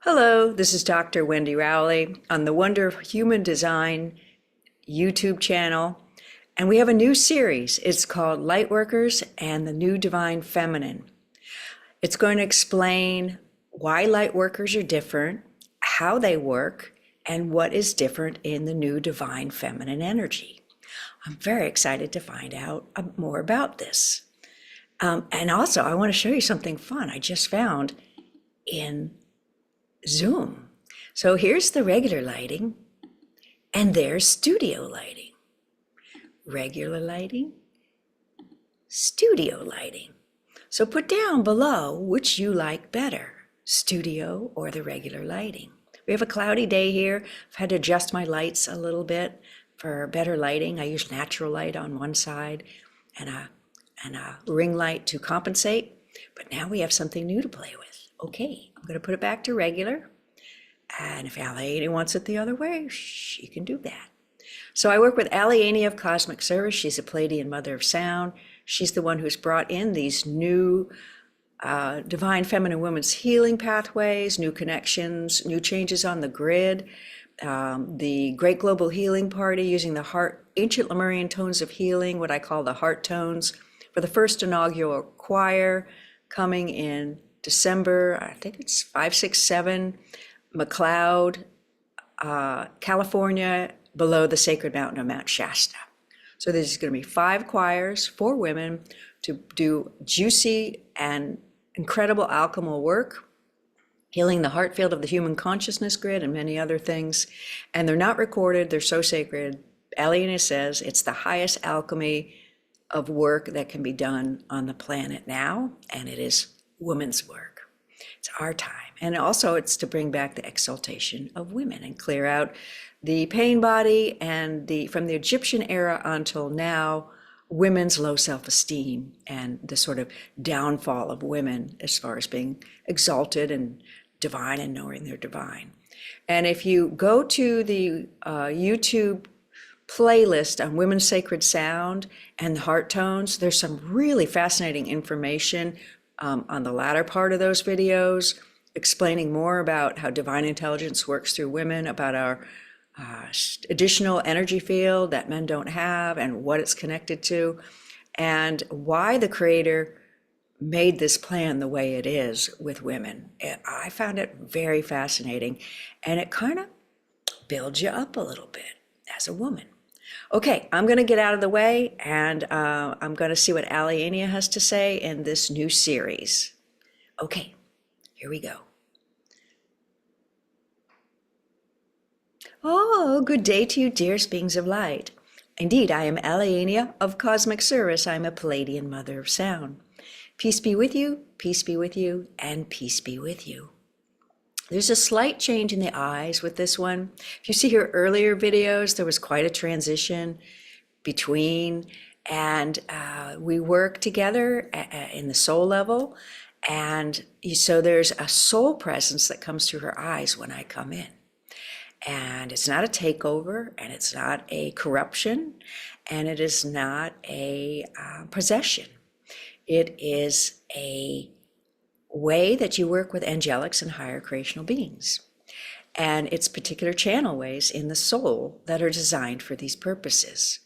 Hello, this is Dr. Wendy Rowley on the Wonder of Human Design YouTube channel. And we have a new series. It's called Lightworkers and the New Divine Feminine. It's going to explain why lightworkers are different, how they work, and what is different in the new divine feminine energy. I'm very excited to find out more about this. And also, I want to show you something fun I just found in Zoom. So here's the regular lighting, and there's studio lighting. Regular lighting, studio lighting. So put down below which you like better, studio or the regular lighting. We have a cloudy day here. I've had to adjust my lights a little bit for better lighting. I use natural light on one side and a ring light to compensate. But now we have something new to play with. Okay, I'm going to put it back to regular. And if Aliani wants it the other way, she can do that. So I work with Aliani of Cosmic Service. She's a Pleiadian mother of sound. She's the one who's brought in these new divine feminine women's healing pathways, new connections, new changes on the grid. The Great Global Healing Party using the ancient Lemurian tones of healing, what I call the heart tones, for the first inaugural choir coming in December, I think it's 5, 6, 7, McLeod, California, below the sacred mountain of Mount Shasta. So there's going to be 5 choirs, 4 women, to do juicy and incredible alchemical work, healing the heart field of the human consciousness grid and many other things. And they're not recorded, they're so sacred. Aliana says it's the highest alchemy of work that can be done on the planet now, and it is women's work. It's our time. And also it's to bring back the exaltation of women and clear out the pain body and from the Egyptian era until now, women's low self-esteem and the sort of downfall of women as far as being exalted and divine and knowing they're divine. And if you go to the YouTube playlist on women's sacred sound and the heart tones, there's some really fascinating information on the latter part of those videos, explaining more about how divine intelligence works through women, about our additional energy field that men don't have and what it's connected to, and why the Creator made this plan the way it is with women. And I found it very fascinating, and it kind of builds you up a little bit as a woman. Okay, I'm going to get out of the way, and I'm going to see what Aliania has to say in this new series. Okay, here we go. Oh, good day to you, dearest beings of light. Indeed, I am Aliania of Cosmic Service. I'm a Pleiadian mother of sound. Peace be with you, and peace be with you. There's a slight change in the eyes with this one. If you see her earlier videos, there was quite a transition between, and we work together in the soul level. And so there's a soul presence that comes through her eyes when I come in. And it's not a takeover, and it's not a corruption, and it is not a possession. It is a way that you work with angelics and higher creational beings. And it's particular channel ways in the soul that are designed for these purposes.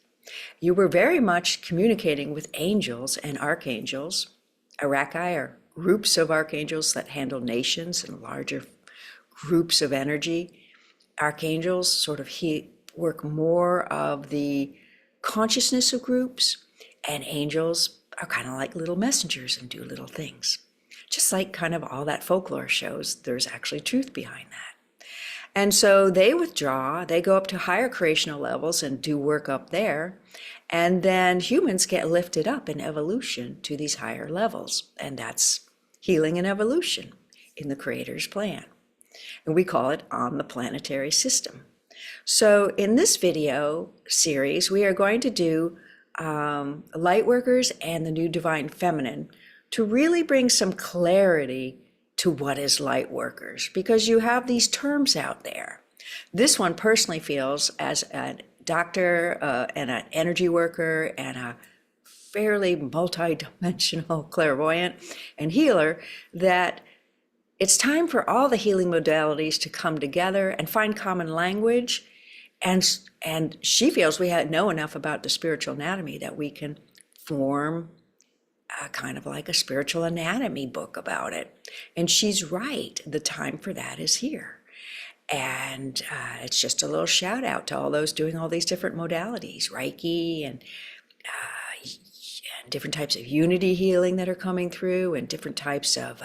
You were very much communicating with angels and archangels. Arachai are groups of archangels that handle nations and larger groups of energy. Archangels sort of work more of the consciousness of groups, and angels are kind of like little messengers and do little things. Just like kind of all that folklore shows, there's actually truth behind that. And so they withdraw, they go up to higher creational levels and do work up there. And then humans get lifted up in evolution to these higher levels. And that's healing and evolution in the Creator's plan. And we call it on the planetary system. So in this video series, we are going to do Lightworkers and the New Divine Feminine to really bring some clarity to what is Lightworkers, because you have these terms out there. This one personally feels, as a doctor and an energy worker and a fairly multi-dimensional clairvoyant and healer, that It's time for all the healing modalities to come together and find common language. And she feels we know enough about the spiritual anatomy that we can form kind of like a spiritual anatomy book about it. And she's right. The time for that is here. And it's just a little shout out to all those doing all these different modalities, Reiki and different types of unity healing that are coming through, and different types of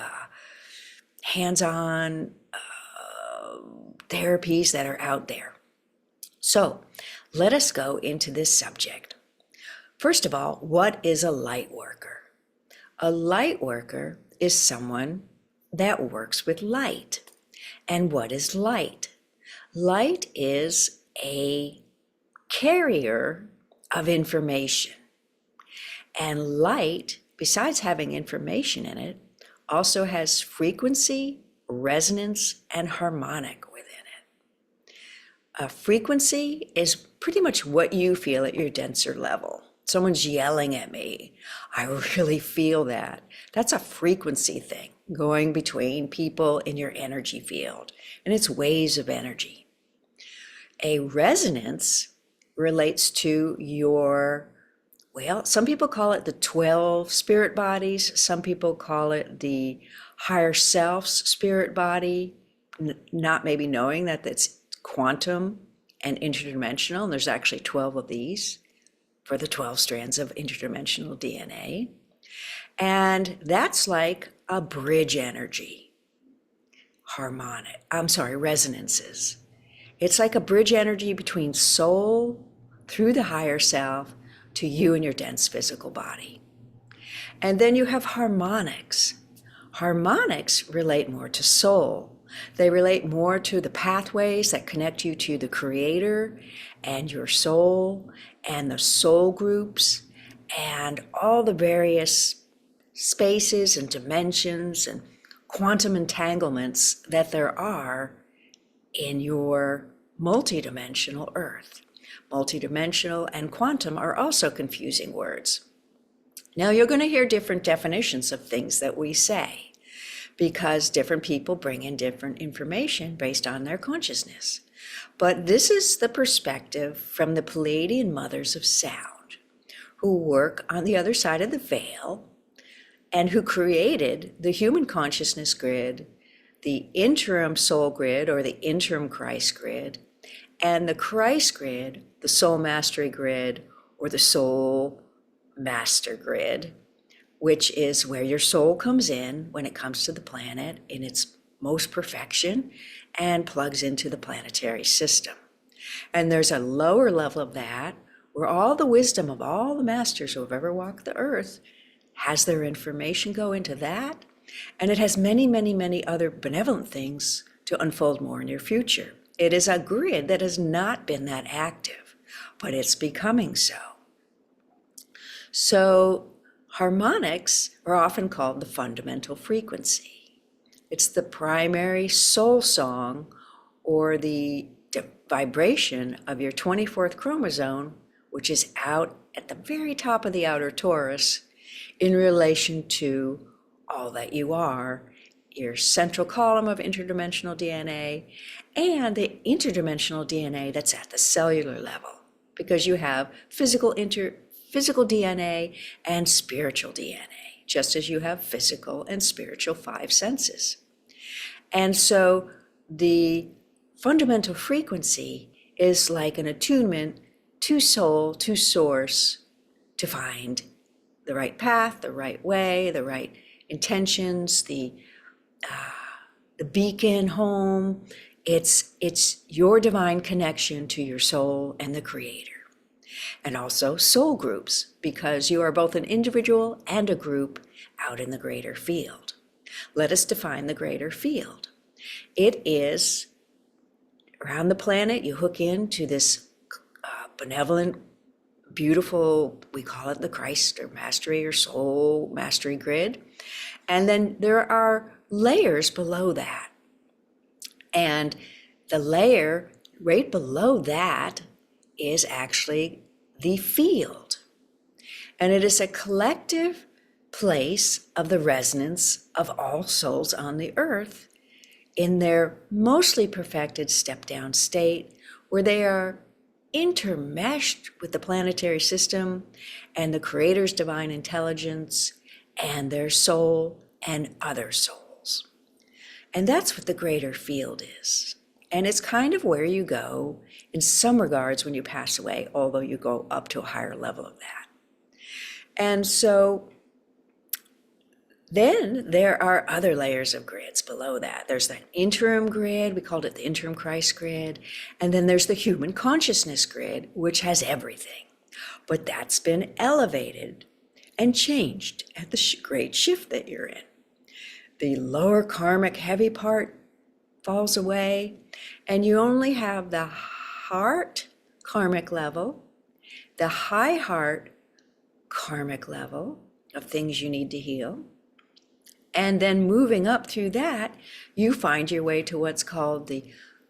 hands-on therapies that are out there. So let us go into this subject. First of all, what is a light worker? A light worker is someone that works with light. And what is light? Light is a carrier of information. And light, besides having information in it, also has frequency, resonance, and harmonic within it. A frequency is pretty much what you feel at your denser level. Someone's yelling at me. I really feel that. That's a frequency thing going between people in your energy field, and it's waves of energy. A resonance relates to your, well, some people call it the 12 spirit bodies. Some people call it the higher self's spirit body, not maybe knowing that it's quantum and interdimensional. And there's actually 12 of these for the 12 strands of interdimensional DNA. And that's like a bridge energy, resonances. It's like a bridge energy between soul through the higher self to you and your dense physical body. And then you have harmonics. Harmonics relate more to soul. They relate more to the pathways that connect you to the creator and your soul and the soul groups and all the various spaces and dimensions and quantum entanglements that there are in your multidimensional earth. Multidimensional and quantum are also confusing words. Now you're going to hear different definitions of things that we say because different people bring in different information based on their consciousness. But this is the perspective from the Pleiadian mothers of sound who work on the other side of the veil and who created the human consciousness grid, the interim soul grid or the interim Christ grid, and the Christ grid, the soul mastery grid or the soul master grid, which is where your soul comes in when it comes to the planet in its most perfection and plugs into the planetary system. And there's a lower level of that where all the wisdom of all the masters who have ever walked the earth has their information go into that. And it has many, many, many other benevolent things to unfold more in your future. It is a grid that has not been that active, but it's becoming so. So harmonics are often called the fundamental frequency. It's the primary soul song or the vibration of your 24th chromosome, which is out at the very top of the outer torus in relation to all that you are, your central column of interdimensional DNA, and the interdimensional DNA that's at the cellular level, because you have physical DNA and spiritual DNA, just as you have physical and spiritual 5 senses. And so the fundamental frequency is like an attunement to soul, to source, to find the right path, the right way, the right intentions, the beacon home. It's your divine connection to your soul and the creator. And also soul groups, because you are both an individual and a group out in the greater field. Let us define the greater field. It is around the planet, you hook into this benevolent, beautiful, we call it the Christ or mastery or soul mastery grid. And then there are layers below that. And the layer right below that is actually the field. And it is a collective place of the resonance of all souls on the earth in their mostly perfected step-down state, where they are intermeshed with the planetary system and the Creator's divine intelligence and their soul and other souls. And that's what the greater field is. And it's kind of where you go in some regards when you pass away, although you go up to a higher level of that. And so then there are other layers of grids below that. There's that interim grid, we called it the interim Christ grid. And then there's the human consciousness grid, which has everything. But that's been elevated and changed at the great shift that you're in. The lower karmic heavy part falls away, and you only have the heart karmic level, the high heart karmic level of things you need to heal. And then moving up through that, you find your way to what's called the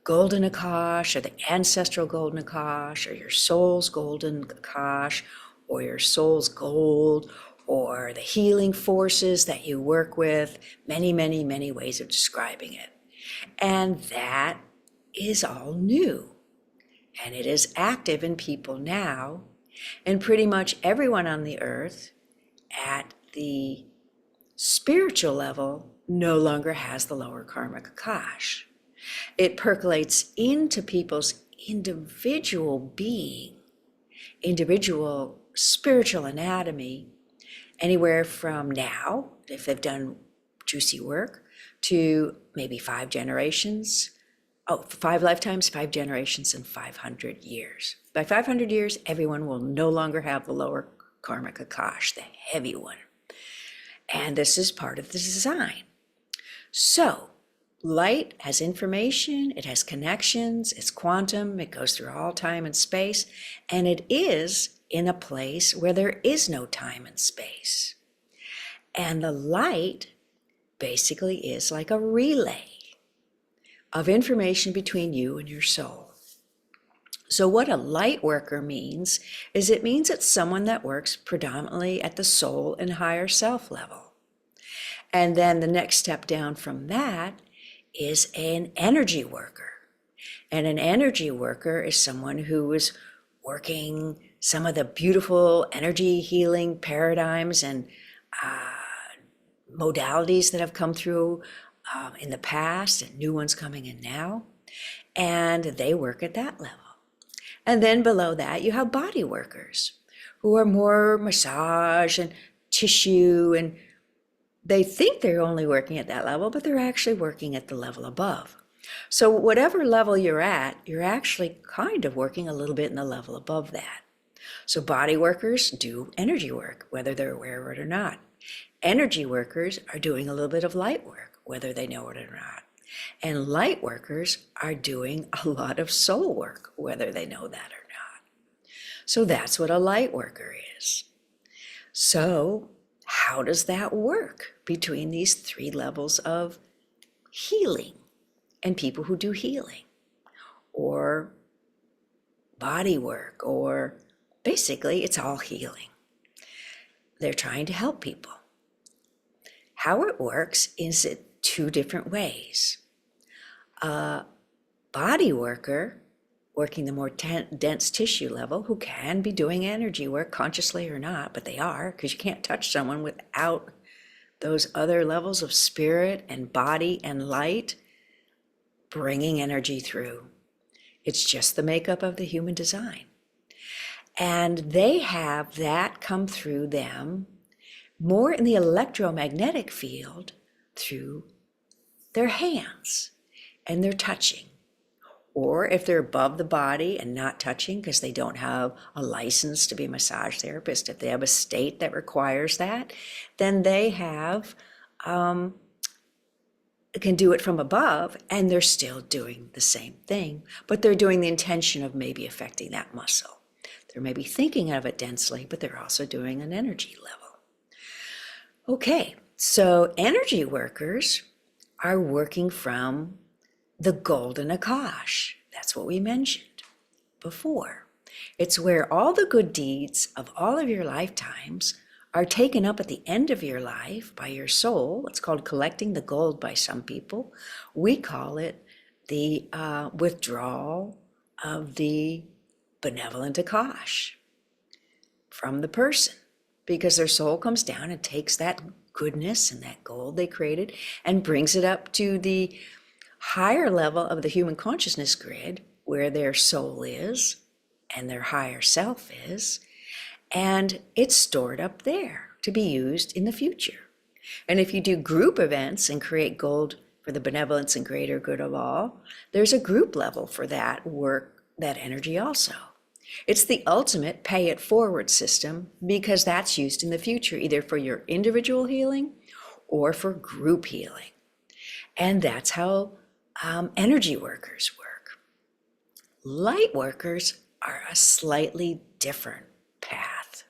golden Akash, or the ancestral golden Akash, or your soul's golden Akash, or your soul's gold, or the healing forces that you work with. Many, many, many ways of describing it. And that is all new. And it is active in people now. And pretty much everyone on the earth at the spiritual level no longer has the lower karmic Akash. It percolates into people's individual being, individual spiritual anatomy, anywhere from now, if they've done juicy work, to maybe 5 generations, 5 lifetimes, 5 generations, and 500 years. By 500 years, everyone will no longer have the lower karmic Akash, the heavy one. And this is part of the design. So light has information, it has connections, it's quantum, it goes through all time and space, and it is in a place where there is no time and space. And the light basically is like a relay of information between you and your soul. So what a light worker means is it means it's someone that works predominantly at the soul and higher self level. And then the next step down from that is an energy worker. And an energy worker is someone who is working some of the beautiful energy healing paradigms and modalities that have come through in the past, and new ones coming in now. And they work at that level. And then below that, you have body workers who are more massage and tissue, and they think they're only working at that level, but they're actually working at the level above. So whatever level you're at, you're actually kind of working a little bit in the level above that. So body workers do energy work, whether they're aware of it or not. Energy workers are doing a little bit of light work, whether they know it or not. And light workers are doing a lot of soul work, whether they know that or not. So that's what a light worker is. So how does that work between these 3 levels of healing and people who do healing or body work, or basically it's all healing? They're trying to help people. How it works is it 2 different ways. A body worker working the more dense tissue level, who can be doing energy work consciously or not, but they are, because you can't touch someone without those other levels of spirit and body and light bringing energy through. It's just the makeup of the human design. And they have that come through them more in the electromagnetic field through their hands and their touching. Or if they're above the body and not touching because they don't have a license to be a massage therapist, if they have a state that requires that, then they have, can do it from above, and they're still doing the same thing, but they're doing the intention of maybe affecting that muscle. They're maybe thinking of it densely, but they're also doing an energy level. Okay, so energy workers are working from the golden Akash. That's what we mentioned before. It's where all the good deeds of all of your lifetimes are taken up at the end of your life by your soul. It's called collecting the gold by some people. We call it the withdrawal of the benevolent Akash from the person, because their soul comes down and takes that goodness and that gold they created and brings it up to the higher level of the human consciousness grid where their soul is and their higher self is, and it's stored up there to be used in the future. And if you do group events and create gold for the benevolence and greater good of all, there's a group level for that work, that energy also. It's the ultimate pay it forward system, because that's used in the future, either for your individual healing or for group healing. And that's how energy workers work. Light workers are a slightly different path.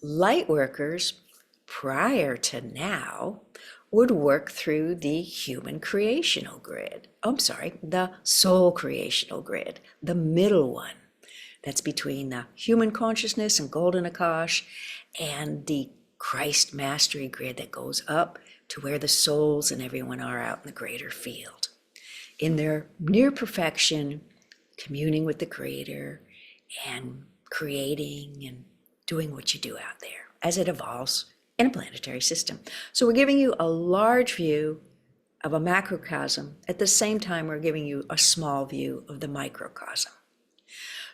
Light workers, prior to now, would work through the human creational grid. The soul creational grid, the middle one. That's between the human consciousness and golden Akash and the Christ mastery grid that goes up to where the souls and everyone are out in the greater field. In their near perfection, communing with the Creator and creating and doing what you do out there as it evolves in a planetary system. So we're giving you a large view of a macrocosm. At the same time, we're giving you a small view of the microcosm.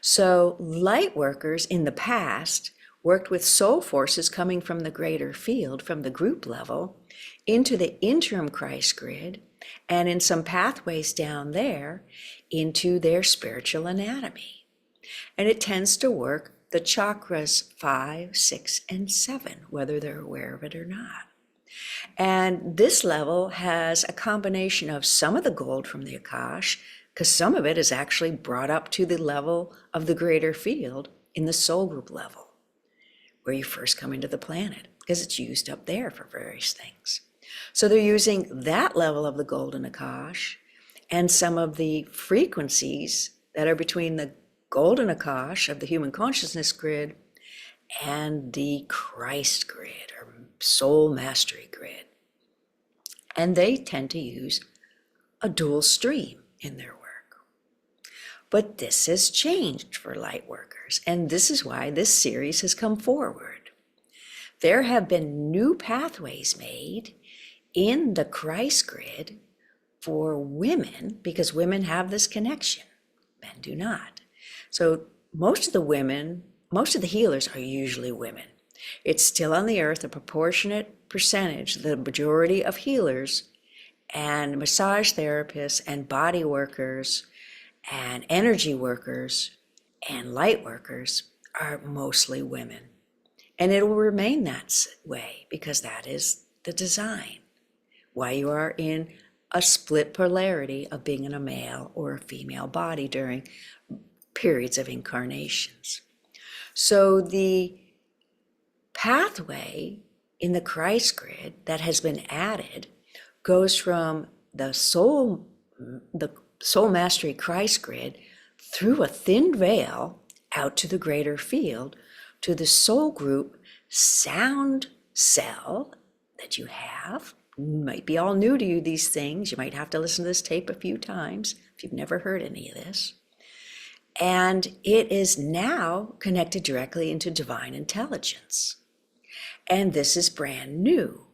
So light workers in the past worked with soul forces coming from the greater field, from the group level, into the interim Christ grid, and in some pathways down there into their spiritual anatomy. And it tends to work the chakras 5, 6, and 7, whether they're aware of it or not. And this level has a combination of some of the gold from the Akash, because some of it is actually brought up to the level of the greater field in the soul group level, where you first come into the planet, because it's used up there for various things. So they're using that level of the golden Akash and some of the frequencies that are between the golden Akash of the human consciousness grid and the Christ grid or soul mastery grid. And they tend to use a dual stream in their work. But this has changed for light workers, and this is why this series has come forward. There have been new pathways made in the Christ grid for women, because women have this connection, men do not. So most of the healers are usually women. It's still on the earth a proportionate percentage, the majority of healers and massage therapists and body workers and energy workers and light workers are mostly women. And it will remain that way, because that is the design. Why you are in a split polarity of being in a male or a female body during periods of incarnations. So the pathway in the Christ grid that has been added goes from the soul mastery Christ grid through a thin veil out to the greater field to the soul group sound cell that you have. Might be all new to you, these things. You might have to listen to this tape a few times if you've never heard any of this. And it is now connected directly into divine intelligence. And this is brand new.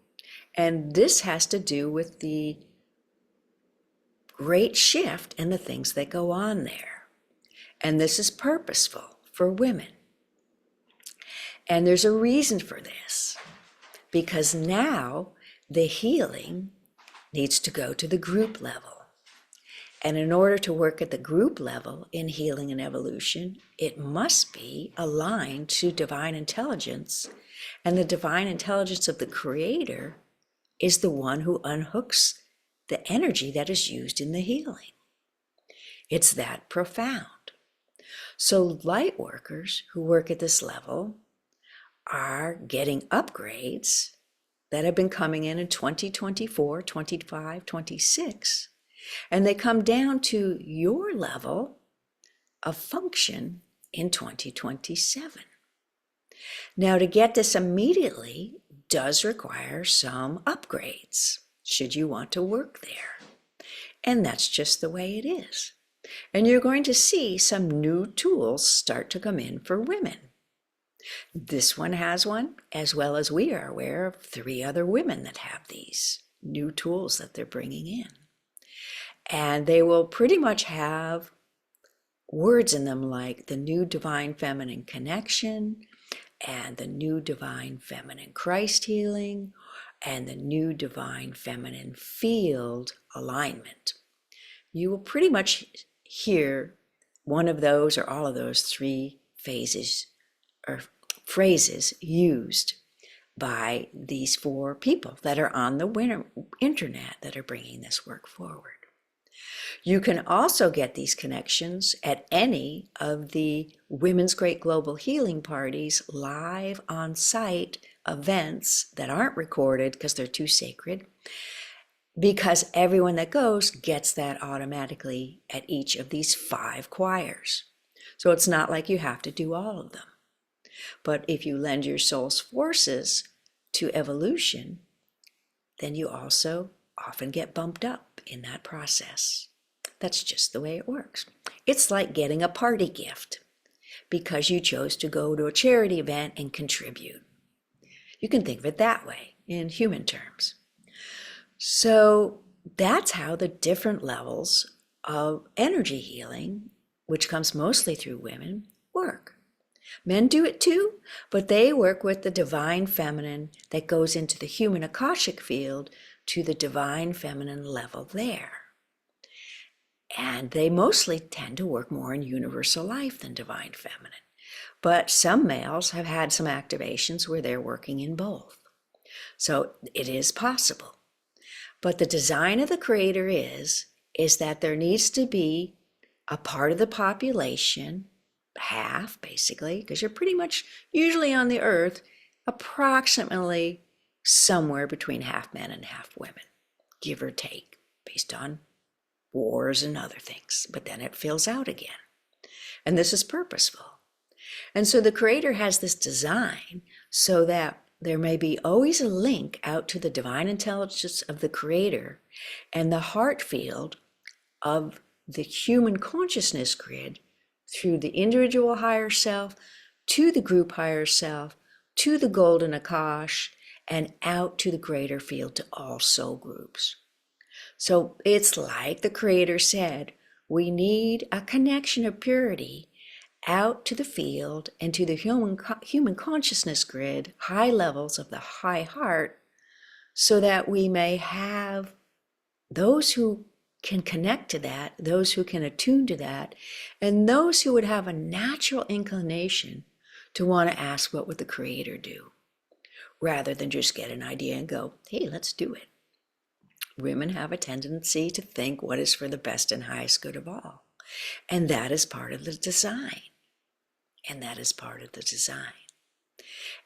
And this has to do with the great shift and the things that go on there. And this is purposeful for women. And there's a reason for this, because now the healing needs to go to the group level. And in order to work at the group level in healing and evolution, it must be aligned to divine intelligence. And the divine intelligence of the Creator is the one who unhooks the energy that is used in the healing. It's that profound. So light workers who work at this level are getting upgrades that have been coming in 2024, 25, 26, and they come down to your level of function in 2027. Now, to get this immediately does require some upgrades, should you want to work there. And that's just the way it is. And you're going to see some new tools start to come in for women. This one has one, as well as we are aware of 3 other women that have these new tools that they're bringing in. And they will pretty much have words in them like the new divine feminine connection, and the new divine feminine Christ healing, and the new divine feminine field alignment. You will pretty much hear one of those or all of those 3 phases or phrases used by these 4 people that are on the internet that are bringing this work forward. You can also get these connections at any of the Women's Great Global Healing Parties live on-site events that aren't recorded because they're too sacred, because everyone that goes gets that automatically at each of these 5 choirs. So it's not like you have to do all of them. But if you lend your soul's forces to evolution, then you also often get bumped up in that process. That's just the way it works. It's like getting a party gift because you chose to go to a charity event and contribute. You can think of it that way in human terms. So that's how the different levels of energy healing, which comes mostly through women, work. Men do it too, but they work with the divine feminine that goes into the human Akashic field to the divine feminine level there. And they mostly tend to work more in universal life than divine feminine. But some males have had some activations where they're working in both. So it is possible. But the design of the Creator is that there needs to be a part of the population, half basically, because you're pretty much usually on the earth, approximately somewhere between half men and half women, give or take, based on wars and other things. But then it fills out again. And this is purposeful. And so the Creator has this design so that there may be always a link out to the divine intelligence of the Creator and the heart field of the human consciousness grid through the individual higher self to the group higher self to the golden Akash and out to the greater field to all soul groups. So it's like the Creator said, we need a connection of purity out to the field and to the human consciousness grid, high levels of the high heart, so that we may have those who can connect to that, those who can attune to that, and those who would have a natural inclination to want to ask, what would the Creator do? Rather than just get an idea and go, hey, let's do it. Women have a tendency to think what is for the best and highest good of all. And that is part of the design. And that is part of the design.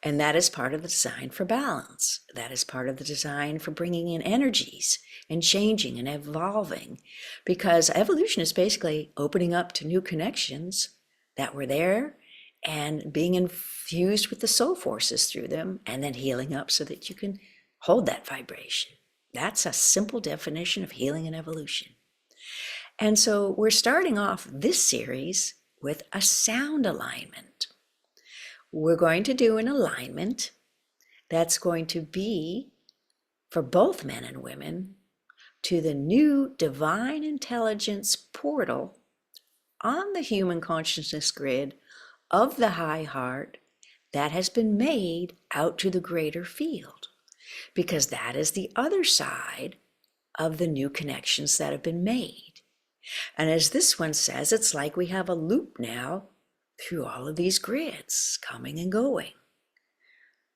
And that is part of the design for balance. That is part of the design for bringing in energies and changing and evolving. Because evolution is basically opening up to new connections that were there and being infused with the soul forces through them and then healing up so that you can hold that vibration. That's a simple definition of healing and evolution. And so we're starting off this series with a sound alignment. We're going to do an alignment that's going to be for both men and women to the new divine intelligence portal on the human consciousness grid of the high heart that has been made out to the greater field, because that is the other side of the new connections that have been made. And as this one says, it's like we have a loop now through all of these grids coming and going.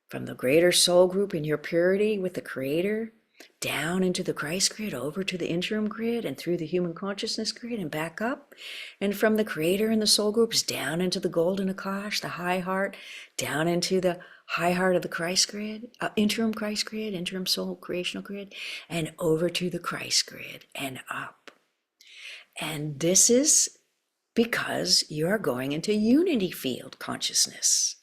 From the greater soul group in your purity with the Creator, down into the Christ grid, over to the interim grid, and through the human consciousness grid and back up. And from the Creator and the soul groups down into the golden Akash, the high heart, down into the high heart of the Christ grid, interim Christ grid, interim soul creational grid, and over to the Christ grid and up. And this is because you are going into unity field consciousness,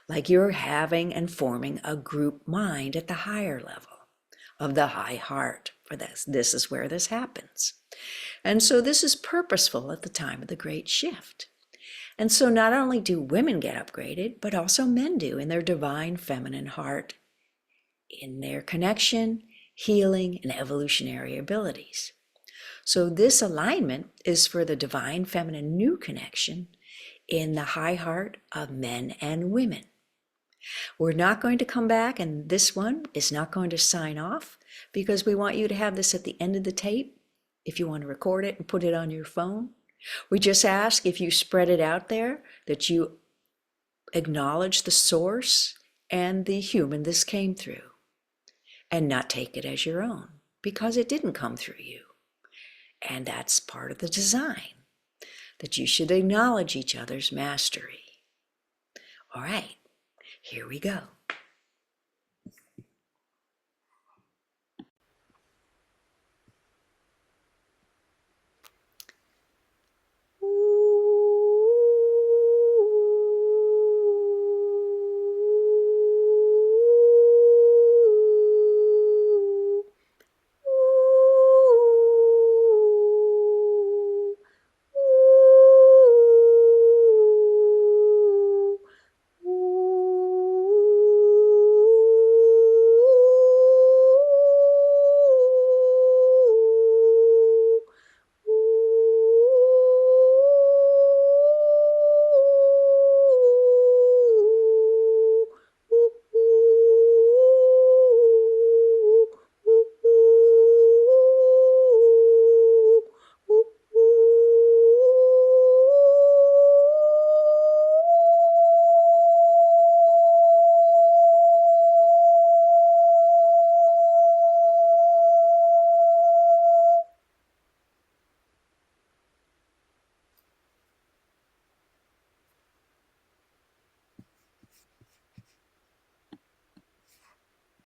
like you're having and forming a group mind at the higher level of the high heart. For this is where this happens. And so this is purposeful at the time of the great shift. And so not only do women get upgraded, but also men do in their divine feminine heart, in their connection, healing, and evolutionary abilities. So this alignment is for the divine feminine new connection in the high heart of men and women. We're not going to come back, and this one is not going to sign off, because we want you to have this at the end of the tape if you want to record it and put it on your phone. We just ask, if you spread it out there, that you acknowledge the source and the human this came through, and not take it as your own, because it didn't come through you. And that's part of the design, that you should acknowledge each other's mastery. All right, here we go.